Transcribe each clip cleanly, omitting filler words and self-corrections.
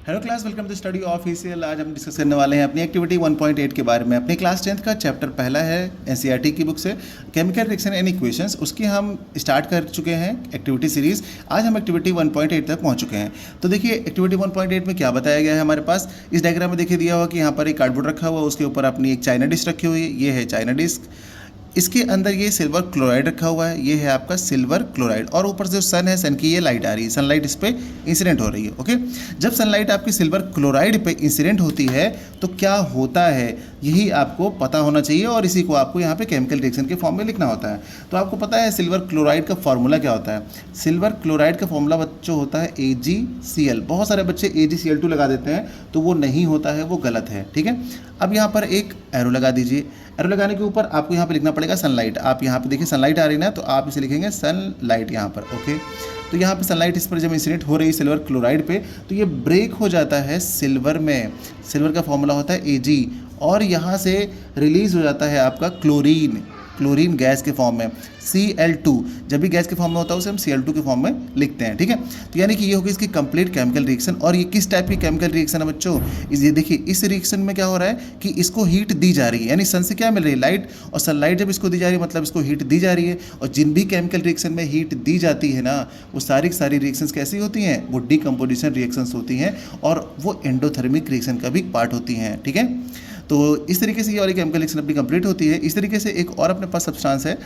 Hello class, welcome to study official. आज हम discuss करने वाले हैं अपनी एक्टिविटी 1.8 के बारे में। अपनी क्लास 10th का चैप्टर पहला है एनसीईआरटी की बुक से केमिकल रिएक्शन एंड इक्वेशंस। उसकी हम स्टार्ट कर चुके हैं एक्टिविटी सीरीज़। आज हम एक्टिविटी 1.8 तक पहुंच चुके हैं। तो देखिए एक्टिविटी 1.8 में क्या बताया गया है हमारे पास। इस डायग्राम में देखिए दिया हुआ कि यहाँ पर एक कार्डबोर्ड रखा हुआ, उसके ऊपर अपनी एक चाइना डिश रखी हुई है। ये है चाइना डिश, इसके अंदर ये सिल्वर क्लोराइड रखा हुआ है। ये है आपका सिल्वर क्लोराइड, और ऊपर से जो सन है, सन की ये लाइट आ रही है, सनलाइट इस पे इंसिडेंट हो रही है। ओके, जब सनलाइट आपकी सिल्वर क्लोराइड पे इंसिडेंट होती है तो क्या होता है, यही आपको पता होना चाहिए, और इसी को आपको यहाँ पे केमिकल रिएक्शन के फॉर्म में लिखना होता है। तो आपको पता है सिल्वर क्लोराइड का फॉर्मूला क्या होता है। सिल्वर क्लोराइड का फॉर्मूला बच्चों होता है AgCl। बहुत सारे बच्चे AgCl2 लगा देते हैं, तो वो नहीं होता है, वो गलत है। ठीक है, अब यहाँ पर एक एरो लगा दीजिए। एरो लगाने के ऊपर आपको यहाँ पे लिखना पड़ेगा सनलाइट। आप यहाँ पे देखिए सनलाइट आ रही है ना, तो आप इसे लिखेंगे सनलाइट यहाँ पर। ओके, तो यहाँ पे सनलाइट इस पर जब इंसिडेंट हो रही है सिल्वर क्लोराइड पे, तो ये ब्रेक हो जाता है सिल्वर में। सिल्वर का फॉर्मूला होता है Ag, और यहाँ से रिलीज हो जाता है आपका क्लोरीन। क्लोरीन गैस के फॉर्म में Cl2। जब भी गैस के फॉर्म में होता है उसे हम Cl2 के फॉर्म में लिखते हैं। ठीक है, तो यानी कि ये होगी इसकी कंप्लीट केमिकल रिएक्शन। और ये किस टाइप की केमिकल रिएक्शन है बच्चों, ये देखिए इस रिएक्शन में क्या हो रहा है कि इसको हीट दी जा रही है, यानी सन से क्या मिल रही है, लाइट। और सनलाइट जब इसको दी जा रही है मतलब इसको हीट दी जा रही है। और जिन भी केमिकल रिएक्शन में हीट दी जाती है ना, वो सारी सारी रिएक्शंस कैसी होती हैं, वो डीकम्पोजिशन रिएक्शंस होती हैं, और वो एंडोथर्मिक रिएक्शन का भी पार्ट होती हैं। ठीक है, तो इस तरीके से ये वाली केमिकल रिएक्शन अपनी कंप्लीट होती है। इस तरीके से एक और अपने पास सब्सटेंस है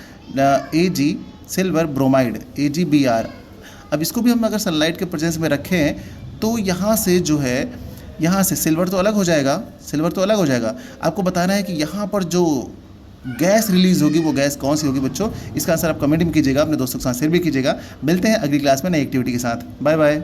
Ag सिल्वर ब्रोमाइड, AgBr। अब इसको भी हम अगर सनलाइट के प्रेजेंस में रखें तो यहाँ से जो है, यहाँ से सिल्वर तो अलग हो जाएगा, सिल्वर तो अलग हो जाएगा। आपको बताना है कि यहाँ पर जो गैस रिलीज होगी वो गैस कौन सी होगी बच्चों। इसका आंसर आप कमेंट में कीजिएगा, अपने दोस्तों के साथ शेयर भी कीजिएगा। मिलते हैं अगली क्लास में नई एक्टिविटी के साथ। Bye bye.